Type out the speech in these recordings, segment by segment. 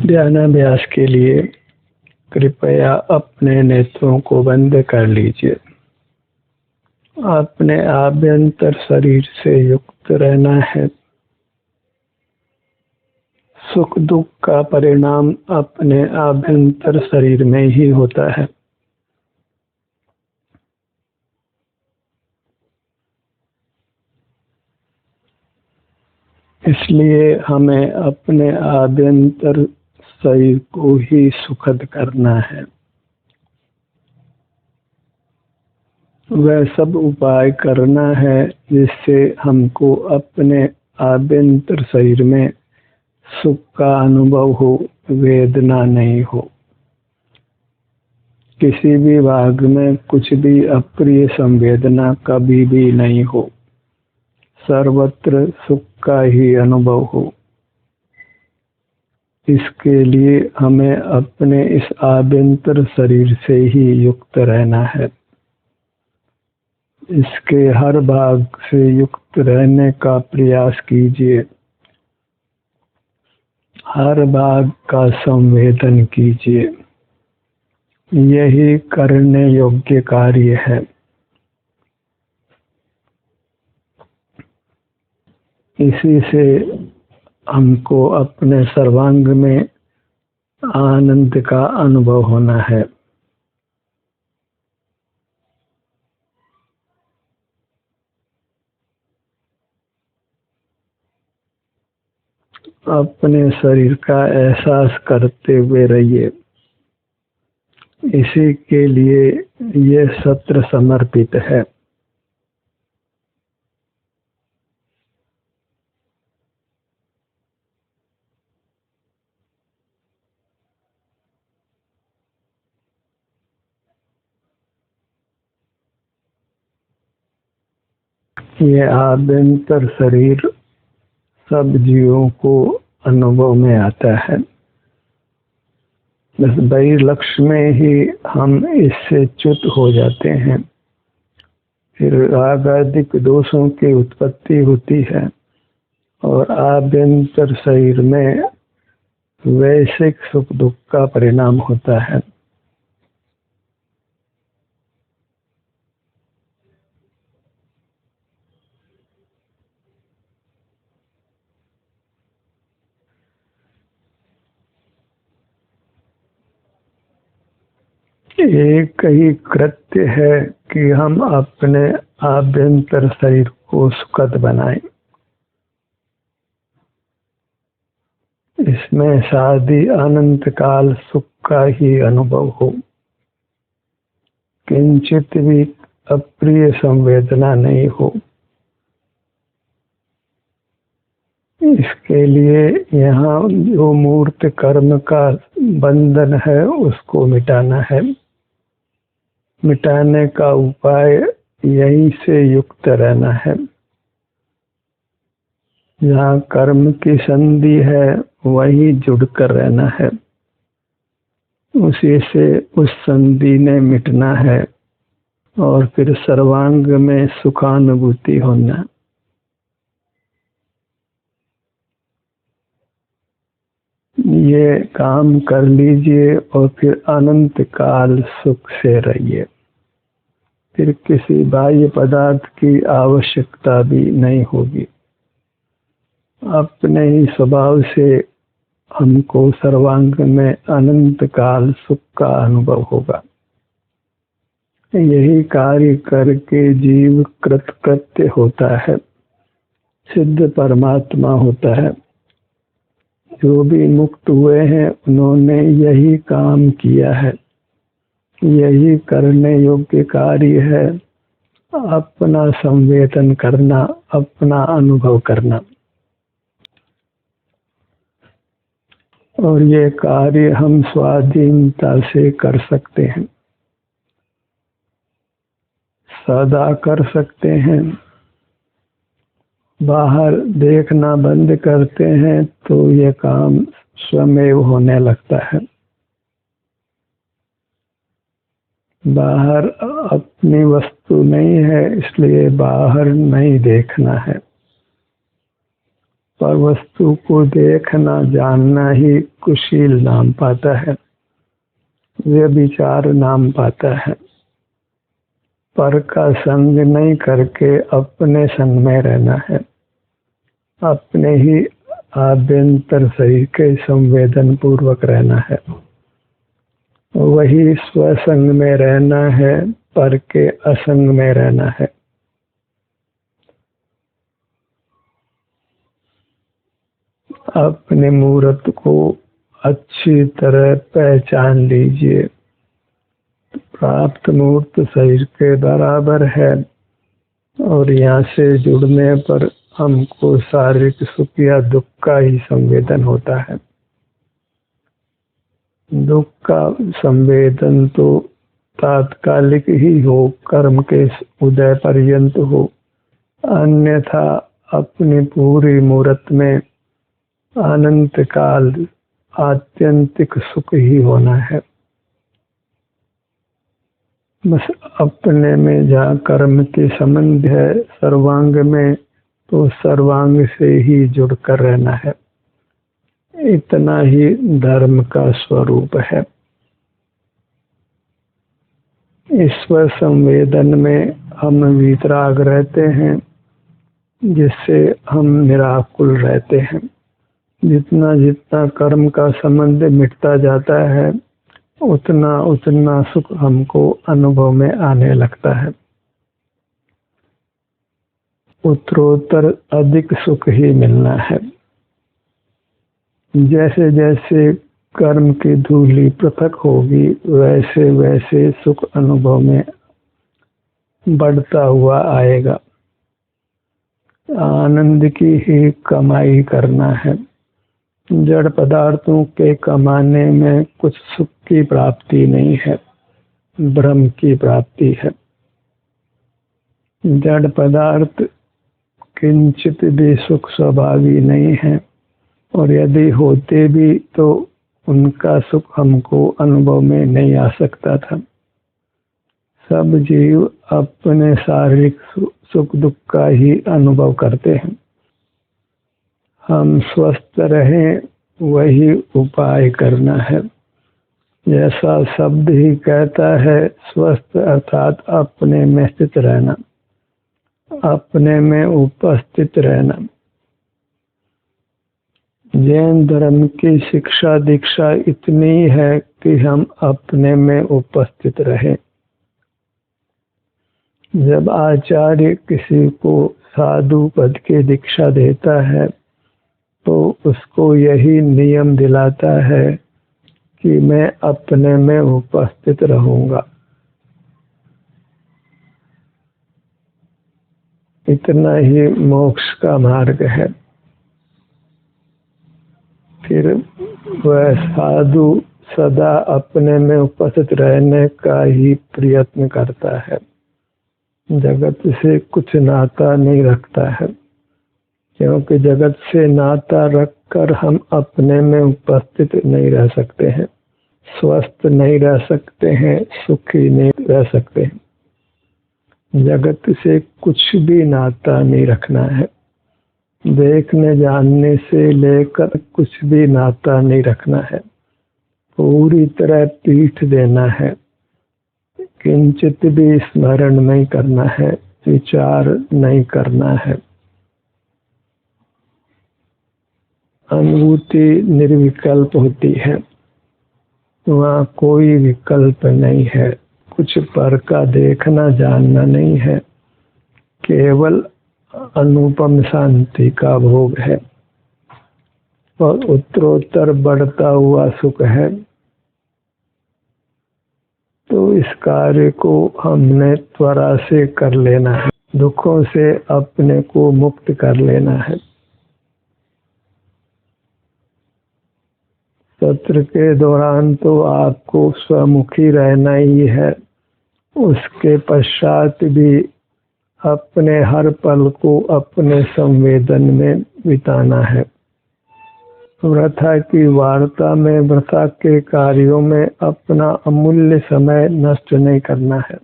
ध्यानाभ्यास के लिए कृपया अपने नेत्रों को बंद कर लीजिए। अपने आभ्यंतर शरीर से युक्त रहना है। सुख दुख का परिणाम अपने आभ्यंतर शरीर में ही होता है। इसलिए हमें अपने आभ्यंतर शरीर को ही सुखद करना है। वह सब उपाय करना है जिससे हमको अपने आभ्यंतर शरीर में सुख का अनुभव हो, वेदना नहीं हो। किसी भी भाग में कुछ भी अप्रिय संवेदना कभी भी नहीं हो, सर्वत्र सुख का ही अनुभव हो। इसके लिए हमें अपने इस आभ्यंतर शरीर से ही युक्त रहना है। इसके हर भाग से युक्त रहने का प्रयास कीजिए। हर भाग का संवेदन कीजिए। यही करने योग्य कार्य है। इसी से हमको अपने सर्वांग में आनंद का अनुभव होना है। अपने शरीर का एहसास करते हुए रहिए। इसी के लिए ये सत्र समर्पित है। ये आभ्यंतर शरीर सब जीवों को अनुभव में आता है। बस बड़ी लक्ष्य में ही हम इससे च्युत हो जाते हैं। फिर राग आदि दोषों की उत्पत्ति होती है और आभ्यंतर शरीर में वैश्विक सुख दुख का परिणाम होता है। एक ही कृत्य है कि हम अपने आभ्यंतर शरीर को सुखद बनाएं। इसमें शादी अनंत काल सुख का ही अनुभव हो, किंचित भी अप्रिय संवेदना नहीं हो। इसके लिए यहाँ जो मूर्त कर्म का बंधन है उसको मिटाना है। मिटाने का उपाय यहीं से युक्त रहना है। जहाँ कर्म की संधि है वहीं जुड़कर रहना है। उसी से उस संधि ने मिटना है और फिर सर्वांग में सुखानुभूति होना। ये काम कर लीजिए और फिर अनंत काल सुख से रहिए। फिर किसी बाह्य पदार्थ की आवश्यकता भी नहीं होगी। अपने ही स्वभाव से हमको सर्वांग में अनंत काल सुख का अनुभव होगा। यही कार्य करके जीव कृतकृत्य होता है, सिद्ध परमात्मा होता है। जो भी मुक्त हुए हैं उन्होंने यही काम किया है। यही करने योग्य कार्य है, अपना संवेदन करना, अपना अनुभव करना। और ये कार्य हम स्वाधीनता से कर सकते हैं, सदा कर सकते हैं। बाहर देखना बंद करते हैं तो ये काम स्वयं होने लगता है। बाहर अपनी वस्तु नहीं है, इसलिए बाहर नहीं देखना है। पर वस्तु को देखना जानना ही कुशील नाम पाता है, व्यभिचार नाम पाता है। पर का संग नहीं करके अपने संग में रहना है, अपने ही आभ्यंतर शरीर के संवेदन पूर्वक रहना है, वही स्वसंग में रहना है, पर के असंग में रहना है। अपने मूर्त को अच्छी तरह पहचान लीजिए। प्राप्त मूर्त शरीर के बराबर है और यहाँ से जुड़ने पर हमको शारीरिक सुख या दुख का ही संवेदन होता है। दुख का संवेदन तो तात्कालिक ही हो, कर्म के उदय पर्यंत हो, अन्यथा अपनी पूरी मूर्त में अनंत काल आत्यंतिक सुख ही होना है। बस अपने में जहाँ कर्म के संबंध है सर्वांग में, तो सर्वांग से ही जुड़कर रहना है। इतना ही धर्म का स्वरूप है। ईश्वर संवेदन में हम वितराग रहते हैं, जिससे हम निराकुल रहते हैं। जितना जितना कर्म का संबंध मिटता जाता है, उतना उतना सुख हमको अनुभव में आने लगता है। उत्तरोत्तर अधिक सुख ही मिलना है। जैसे जैसे कर्म की धूली पृथक होगी, वैसे वैसे सुख अनुभव में बढ़ता हुआ आएगा। आनंद की ही कमाई करना है। जड़ पदार्थों के कमाने में कुछ सुख की प्राप्ति नहीं है, ब्रह्म की प्राप्ति है। जड़ पदार्थ किंचित भी सुख स्वभावी नहीं है, और यदि होते भी तो उनका सुख हमको अनुभव में नहीं आ सकता था। सब जीव अपने शारीरिक सुख दुख का ही अनुभव करते हैं। हम स्वस्थ रहें, वही उपाय करना है। जैसा शब्द ही कहता है, स्वस्थ अर्थात अपने में स्थित रहना, अपने में उपस्थित रहना। जैन धर्म की शिक्षा दीक्षा इतनी है कि हम अपने में उपस्थित रहें। जब आचार्य किसी को साधु पद की दीक्षा देता है, तो उसको यही नियम दिलाता है कि मैं अपने में उपस्थित रहूंगा। इतना ही मोक्ष का मार्ग है। फिर वह साधु सदा अपने में उपस्थित रहने का ही प्रयत्न करता है, जगत से कुछ नाता नहीं रखता है, क्योंकि जगत से नाता रखकर हम अपने में उपस्थित नहीं रह सकते हैं, स्वस्थ नहीं रह सकते हैं, सुखी नहीं रह सकते हैं। जगत से कुछ भी नाता नहीं रखना है। देखने जानने से लेकर कुछ भी नाता नहीं रखना है। पूरी तरह पीठ देना है। किंचित भी स्मरण नहीं करना है, विचार नहीं करना है। अनुभूति निर्विकल्प होती है, वहाँ कोई विकल्प नहीं है। कुछ पर का देखना जानना नहीं है, केवल अनुपम शांति का भोग है और उत्तरोत्तर बढ़ता हुआ सुख है। तो इस कार्य को हमने त्वरा से कर लेना है, दुखों से अपने को मुक्त कर लेना है। सत्र के दौरान तो आपको स्वमुखी रहना ही है, उसके पश्चात भी अपने हर पल को अपने संवेदन में बिताना है। वृथा की वार्ता में, वृथा के कार्यों में अपना अमूल्य समय नष्ट नहीं करना है।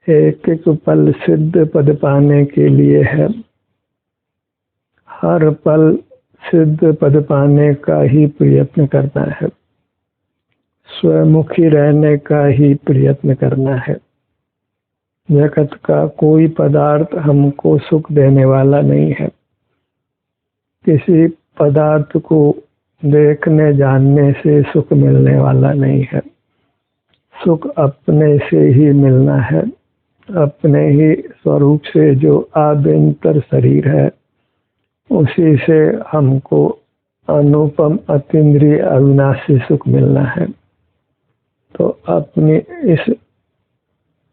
एक एक पल सिद्ध पद पाने के लिए है। हर पल सिद्ध पद पाने का ही प्रयत्न करना है, स्वमुखी रहने का ही प्रयत्न करना है। जगत का कोई पदार्थ हमको सुख देने वाला नहीं है। किसी पदार्थ को देखने जानने से सुख मिलने वाला नहीं है। सुख अपने से ही मिलना है, अपने ही स्वरूप से जो आभ्यंतर शरीर है उसी से हमको अनुपम अतीन्द्रिय अविनाशी सुख मिलना है। तो अपनी इस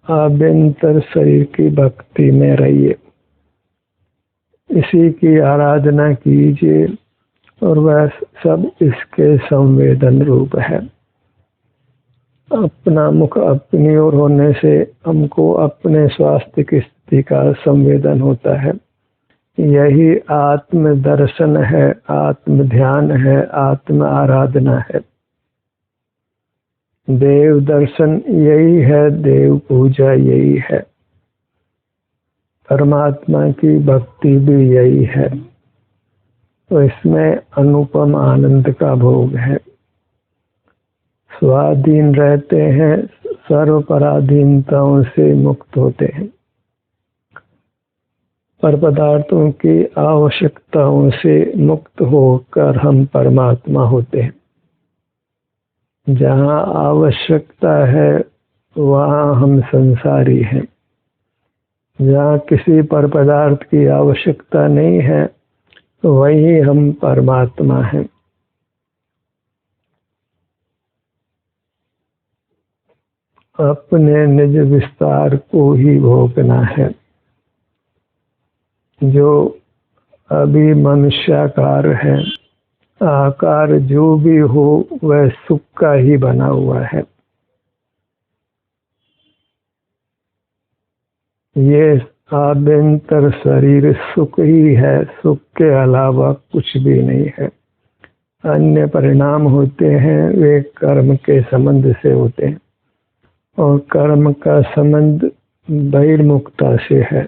आभ्यंतर शरीर की भक्ति में रहिए, इसी की आराधना कीजिए और वह सब इसके संवेदन रूप है। अपना मुख अपनी ओर होने से हमको अपने स्वास्थ्य की स्थिति का संवेदन होता है। यही आत्म दर्शन है, आत्म ध्यान है, आत्म आराधना है। देव दर्शन यही है, देव पूजा यही है, परमात्मा की भक्ति भी यही है। तो इसमें अनुपम आनंद का भोग है। स्वाधीन रहते हैं, सर्व पराधीनताओं से मुक्त होते हैं, पर पदार्थों की आवश्यकताओं से मुक्त होकर हम परमात्मा होते हैं। जहाँ आवश्यकता है वहाँ हम संसारी हैं, जहाँ किसी पर पदार्थ की आवश्यकता नहीं है तो वही हम परमात्मा हैं। अपने निज विस्तार को ही भोगना है। जो अभी मनुष्याकार है, आकार जो भी हो वह सुख का ही बना हुआ है। ये आभ्यंतर शरीर सुख ही है, सुख के अलावा कुछ भी नहीं है। अन्य परिणाम होते हैं वे कर्म के संबंध से होते हैं और कर्म का संबंध बहिर्मुखता से है।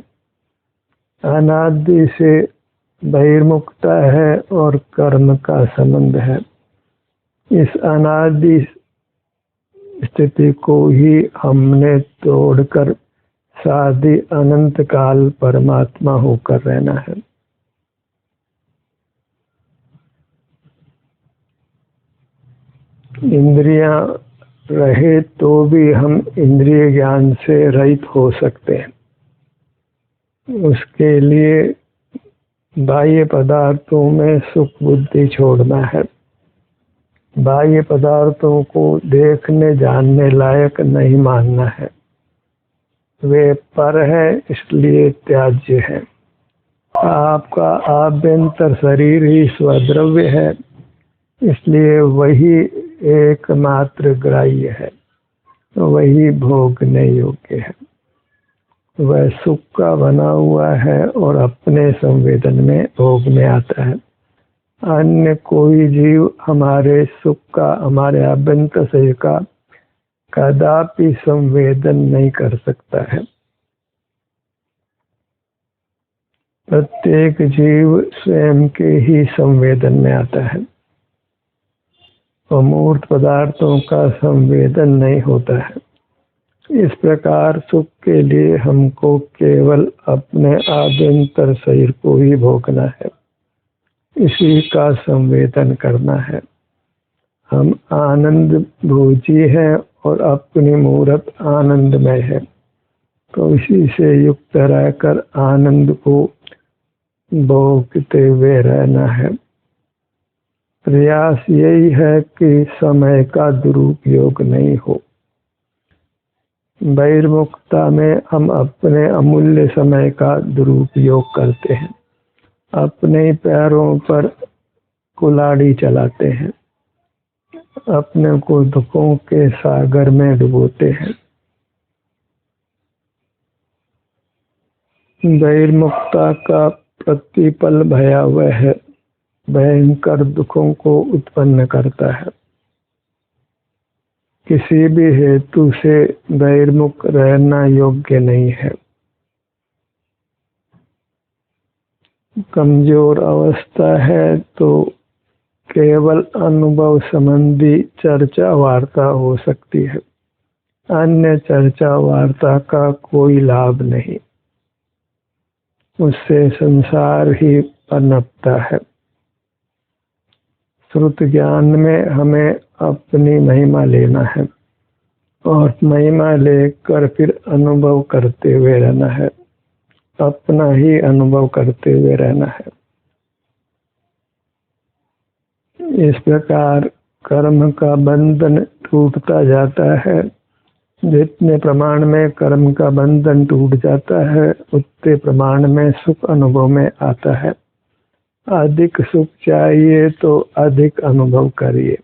अनादि से बहिर्मुखता है और कर्म का संबंध है। इस अनादि स्थिति को ही हमने तोड़कर साधी अनंत काल परमात्मा होकर रहना है। इंद्रियां रहे तो भी हम इंद्रिय ज्ञान से रहित हो सकते हैं। उसके लिए बाह्य पदार्थों में सुख बुद्धि छोड़ना है। बाह्य पदार्थों को देखने जानने लायक नहीं मानना है। वे पर है इसलिए त्याज्य है। आपका आभ्यंतर शरीर ही स्वद्रव्य है, इसलिए वही एकमात्र ग्राह्य है, वही भोगने योग्य है। वह सुख का बना हुआ है और अपने संवेदन में भोग में आता है। अन्य कोई जीव हमारे सुख का, हमारे आभ्यंतर शरीर का कदापि संवेदन नहीं कर सकता है। प्रत्येक जीव स्वयं के ही संवेदन में आता है। अमूर्त पदार्थों का संवेदन नहीं होता है। इस प्रकार सुख के लिए हमको केवल अपने आभ्यंतर शरीर को ही भोगना है, इसी का संवेदन करना है। हम आनंद भोजी हैं और अपनी मूर्त आनंदमय है, तो इसी से युक्त रहकर आनंद को भोगते हुए रहना है। प्रयास यही है कि समय का दुरुपयोग नहीं हो। बहिर्मुखता में हम अपने अमूल्य समय का दुरुपयोग करते हैं, अपने पैरों पर कुल्हाड़ी चलाते हैं, अपने को दुखों के सागर में डुबोते हैं। बहिर्मुखता का प्रतिपल भयावह है, भयंकर दुखों को उत्पन्न करता है। किसी भी हेतु से बहिर्मुख रहना योग्य नहीं है। कमजोर अवस्था है तो केवल अनुभव संबंधी चर्चा वार्ता हो सकती है, अन्य चर्चा वार्ता का कोई लाभ नहीं, उससे संसार ही पनपता है। श्रुत ज्ञान में हमें अपनी महिमा लेना है और महिमा लेकर फिर अनुभव करते हुए रहना है, अपना ही अनुभव करते हुए रहना है। इस प्रकार कर्म का बंधन टूटता जाता है। जितने प्रमाण में कर्म का बंधन टूट जाता है उतने प्रमाण में सुख अनुभव में आता है। अधिक सुख चाहिए तो अधिक अनुभव करिए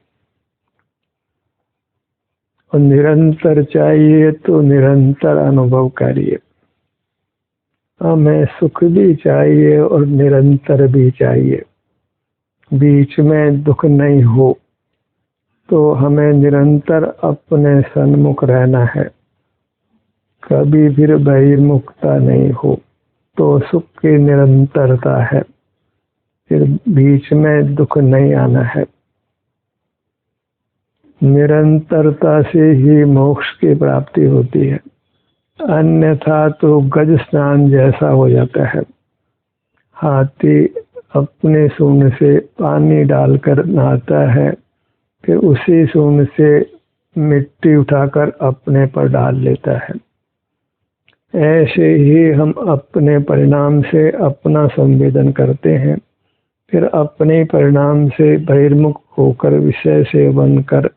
और निरंतर चाहिए तो निरंतर अनुभव करिए। हमें सुख भी चाहिए और निरंतर भी चाहिए, बीच में दुख नहीं हो, तो हमें निरंतर अपने सन्मुख रहना है, कभी फिर बहिर्मुखता नहीं हो, तो सुख की निरंतरता है, फिर बीच में दुख नहीं आना है। निरंतरता से ही मोक्ष की प्राप्ति होती है, अन्यथा तो गज स्नान जैसा हो जाता है। हाथी अपने सूंड से पानी डालकर नहाता है, फिर उसी सूंड से मिट्टी उठाकर अपने पर डाल लेता है। ऐसे ही हम अपने परिणाम से अपना संवेदन करते हैं, फिर अपने परिणाम से बहिर्मुख होकर विषय से बनकर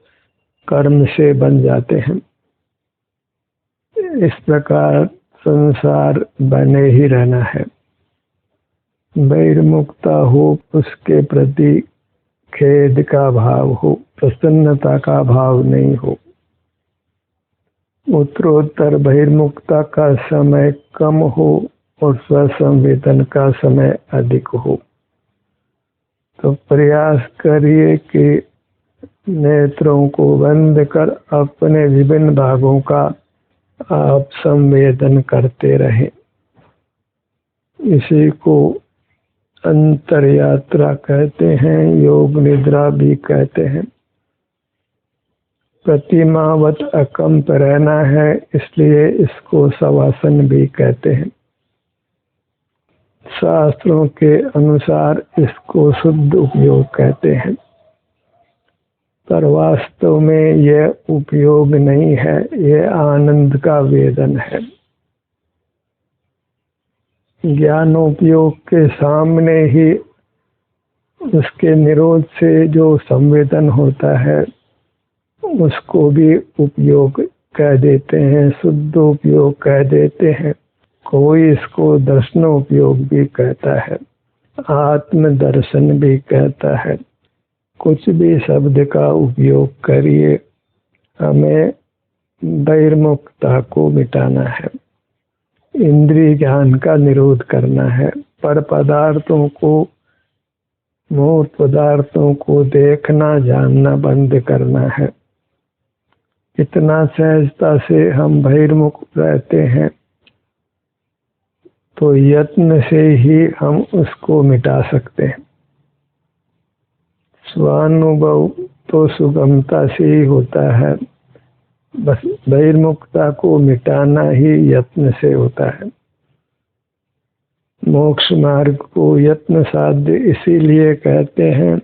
कर्म से बन जाते हैं। इस प्रकार संसार बने ही रहना है। बहिर्मुखता हो, उसके प्रति खेद का भाव हो, प्रसन्नता का भाव नहीं हो। उत्तरोत्तर बहिर्मुखता का समय कम हो और स्वसंवेदन का समय अधिक हो। तो प्रयास करिए कि नेत्रों को बंद कर अपने विभिन्न भागों का आप संवेदन करते रहें। इसी को अंतर यात्रा कहते हैं, योग निद्रा भी कहते हैं। प्रतिमावत अकंप रहना है, इसलिए इसको शवासन भी कहते हैं। शास्त्रों के अनुसार इसको शुद्ध उपयोग कहते हैं, पर वास्तव में यह उपयोग नहीं है, यह आनंद का वेदन है। ज्ञानोपयोग के सामने ही उसके निरोध से जो संवेदन होता है उसको भी उपयोग कह देते हैं, शुद्ध उपयोग कह देते हैं। कोई इसको दर्शन उपयोग भी कहता है, आत्म दर्शन भी कहता है। कुछ भी शब्द का उपयोग करिए, हमें बहिर्मुखता को मिटाना है, इंद्रिय ज्ञान का निरोध करना है, पर पदार्थों को, मूर्त पदार्थों को देखना जानना बंद करना है। इतना सहजता से हम बहिर्मुख रहते हैं तो यत्न से ही हम उसको मिटा सकते हैं। स्वानुभव तो सुगमता से ही होता है, बस बहिर्मुखता को मिटाना ही यत्न से होता है। मोक्ष मार्ग को यत्न साध्य इसीलिए कहते हैं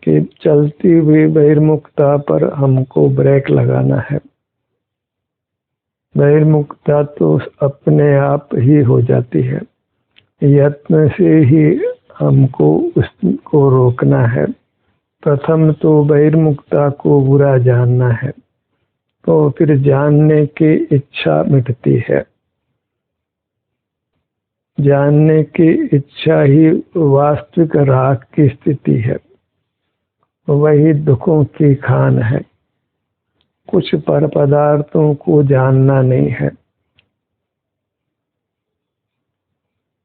कि चलती हुई बहिर्मुखता पर हमको ब्रेक लगाना है। बहिर्मुखता तो अपने आप ही हो जाती है, यत्न से ही हमको उसको रोकना है। प्रथम तो बहिर्मुखता को बुरा जानना है, तो फिर जानने की इच्छा मिटती है। जानने की इच्छा ही वास्तविक राग की स्थिति है, वही दुखों की खान है। कुछ पर पदार्थों को जानना नहीं है,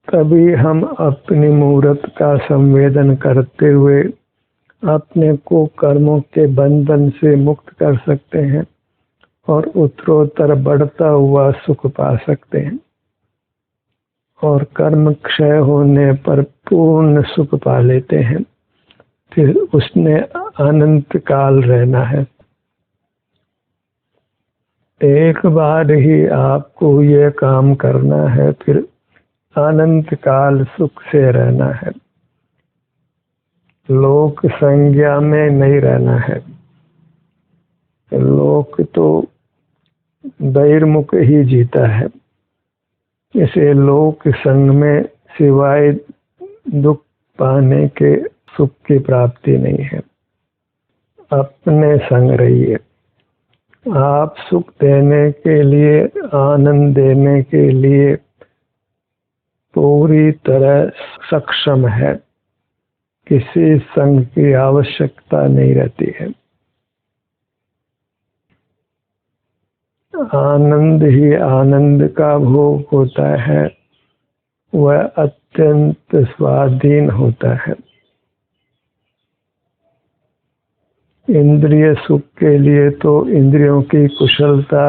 तभी हम अपनी मूर्त का संवेदन करते हुए अपने को कर्मों के बंधन से मुक्त कर सकते हैं और उत्तरोत्तर बढ़ता हुआ सुख पा सकते हैं। और कर्म क्षय होने पर पूर्ण सुख पा लेते हैं, फिर उसने अनंत काल रहना है। एक बार ही आपको ये काम करना है, फिर अनंत काल सुख से रहना है। लोक संज्ञा में नहीं रहना है। लोक तो बहिर्मुख ही जीता है। इसे लोक संग में सिवाय दुख पाने के सुख की प्राप्ति नहीं है। अपने संग रहिए। आप सुख देने के लिए, आनंद देने के लिए पूरी तरह सक्षम है। किसी संग की आवश्यकता नहीं रहती है। आनंद ही आनंद का भोग होता है, वह अत्यंत स्वाधीन होता है। इंद्रिय सुख के लिए तो इंद्रियों की कुशलता,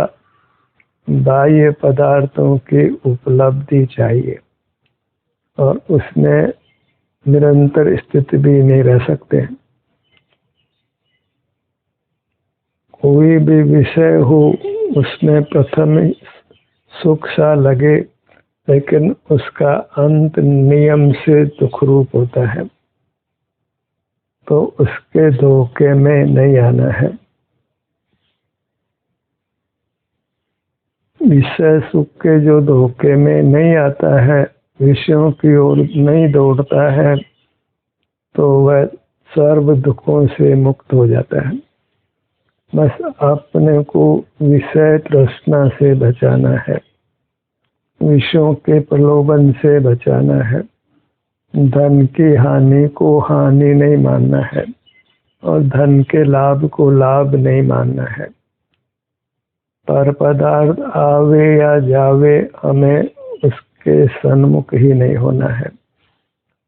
बाह्य पदार्थों की उपलब्धि चाहिए, और उसमें निरंतर स्थिति भी नहीं रह सकते। कोई भी विषय हो, उसमें प्रथम सुख सा लगे, लेकिन उसका अंत नियम से दुख रूप होता है, तो उसके धोखे में नहीं आना है। विषय सुख के जो धोखे में नहीं आता है, विषयों की ओर नहीं दौड़ता है, तो वह सर्व दुखों से मुक्त हो जाता है। बस अपने को विषय तृष्णा से बचाना है, विषयों के प्रलोभन से बचाना है। धन की हानि को हानि नहीं मानना है, और धन के लाभ को लाभ नहीं मानना है। पर पदार्थ आवे या जावे, हमें उसके सन्मुख ही नहीं होना है,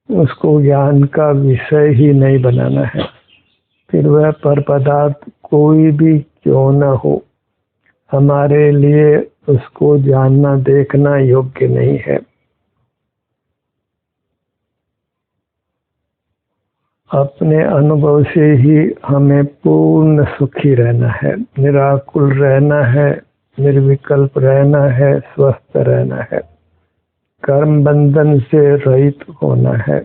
उसको ज्ञान का विषय ही नहीं बनाना है। फिर वह पर पदार्थ कोई भी क्यों न हो, हमारे लिए उसको जानना देखना योग्य नहीं है। अपने अनुभव से ही हमें पूर्ण सुखी रहना है, निराकुल रहना है, निर्विकल्प रहना है, स्वस्थ रहना है, कर्म बंधन से रहित होना है।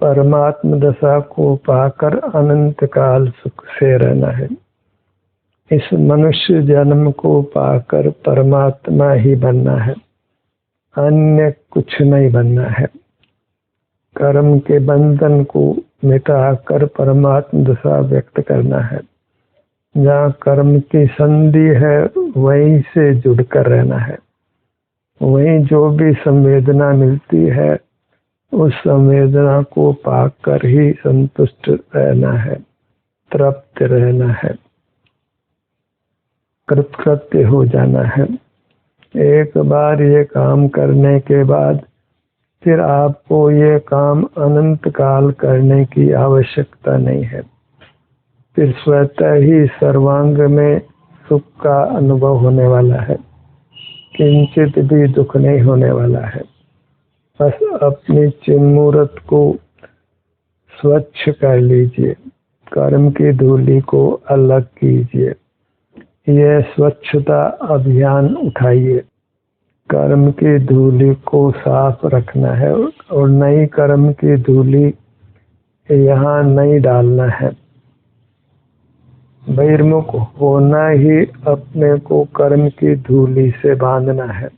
परमात्म दशा को पाकर अनंत काल सुख से रहना है। इस मनुष्य जन्म को पाकर परमात्मा ही बनना है, अन्य कुछ नहीं बनना है। कर्म के बंधन को मिटाकर परमात्म दशा व्यक्त करना है। जहाँ कर्म की संधि है, वहीं से जुड़कर रहना है। वहीं जो भी संवेदना मिलती है, उस संवेदना को पाकर ही संतुष्ट रहना है, तृप्त रहना है, कृतकृत्य हो जाना है। एक बार ये काम करने के बाद फिर आपको ये काम अनंत काल करने की आवश्यकता नहीं है। फिर स्वतः ही सर्वांग में सुख का अनुभव होने वाला है, किंचित भी दुख नहीं होने वाला है। बस अपनी चिन्मूर्त को स्वच्छ कर लीजिए, कर्म की धूलि को अलग कीजिए। यह स्वच्छता अभियान उठाइए। कर्म की धूलि को साफ रखना है, और नई कर्म की धूलि यहाँ नहीं डालना है। बहिर्मुख होना ही अपने को कर्म की धूलि से बांधना है।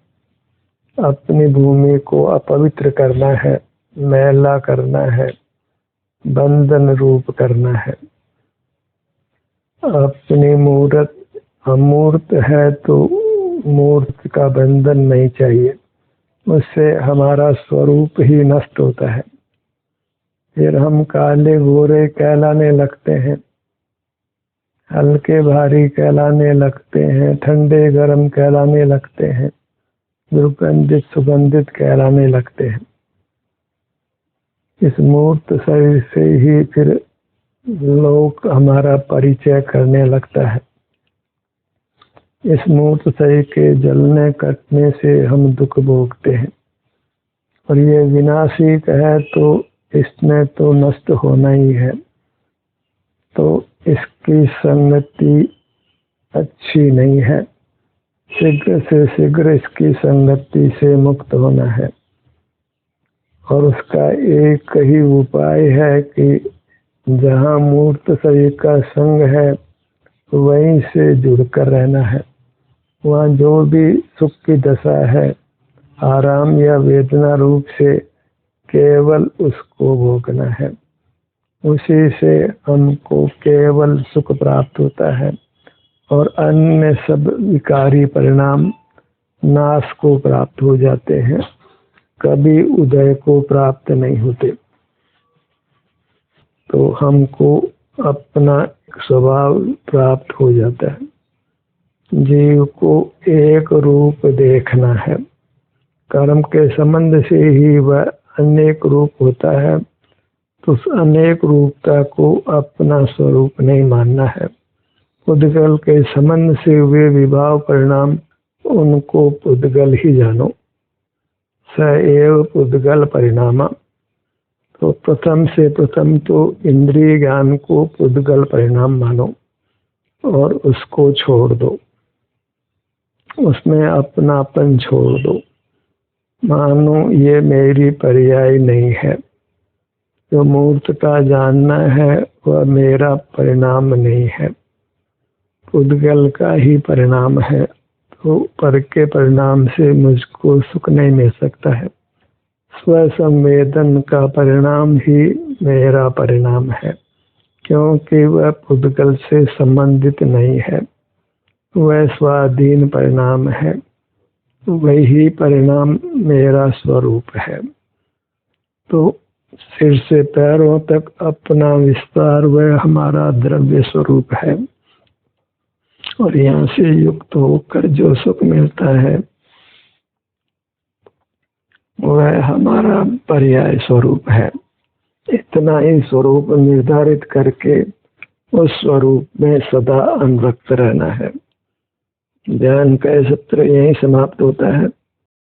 अपनी भूमि को अपवित्र करना है, मैला करना है, बंधन रूप करना है। अपनी मूर्त अमूर्त है, तो मूर्त का बंधन नहीं चाहिए, उससे हमारा स्वरूप ही नष्ट होता है। फिर हम काले गोरे कहलाने लगते हैं, हल्के भारी कहलाने लगते हैं, ठंडे गरम कहलाने लगते हैं, दुर्गंधित सुगंधित कहलाने लगते हैं। इस मूर्त शरीर से ही फिर लोग हमारा परिचय करने लगता है। इस मूर्त शरीर के जलने कटने से हम दुख भोगते हैं। और ये विनाशिक है तो इसने तो नष्ट होना ही है, तो इसकी संगति अच्छी नहीं है। शीघ्र से शीघ्र इसकी संगति से मुक्त होना है और उसका एक ही उपाय है कि जहाँ मूर्त शरीर का संग है वहीं से जुड़कर रहना है। वहाँ जो भी सुख की दशा है आराम या वेदना रूप से केवल उसको भोगना है, उसी से हमको केवल सुख प्राप्त होता है और अन्य सब विकारी परिणाम नाश को प्राप्त हो जाते हैं, कभी उदय को प्राप्त नहीं होते। तो हमको अपना स्वभाव प्राप्त हो जाता है। जीव को एक रूप देखना है, कर्म के संबंध से ही वह अनेक रूप होता है, तो उस अनेक रूपता को अपना स्वरूप नहीं मानना है। पुद्गल के संबंध से हुए विभाव परिणाम उनको पुद्गल ही जानो, स एव पुद्गल परिणाम। तो प्रथम से प्रथम तो इंद्रिय ज्ञान को पुद्गल परिणाम मानो और उसको छोड़ दो, उसमें अपनापन छोड़ दो। मानो ये मेरी पर्याय नहीं है, जो मूर्त का जानना है वह मेरा परिणाम नहीं है, पुद्गल का ही परिणाम है। तो पर के परिणाम से मुझको सुख नहीं मिल सकता है। स्वसंवेदन का परिणाम ही मेरा परिणाम है, क्योंकि वह पुद्गल से संबंधित नहीं है, वह स्वाधीन परिणाम है, वही परिणाम मेरा स्वरूप है। तो सिर से पैरों तक अपना विस्तार वह हमारा द्रव्य स्वरूप है और यहाँ से युक्त होकर जो सुख मिलता है वह हमारा पर्याय स्वरूप है। इतना ही स्वरूप निर्धारित करके उस स्वरूप में सदा अनुरक्त रहना है। ध्यान का सत्र यहीं समाप्त होता है।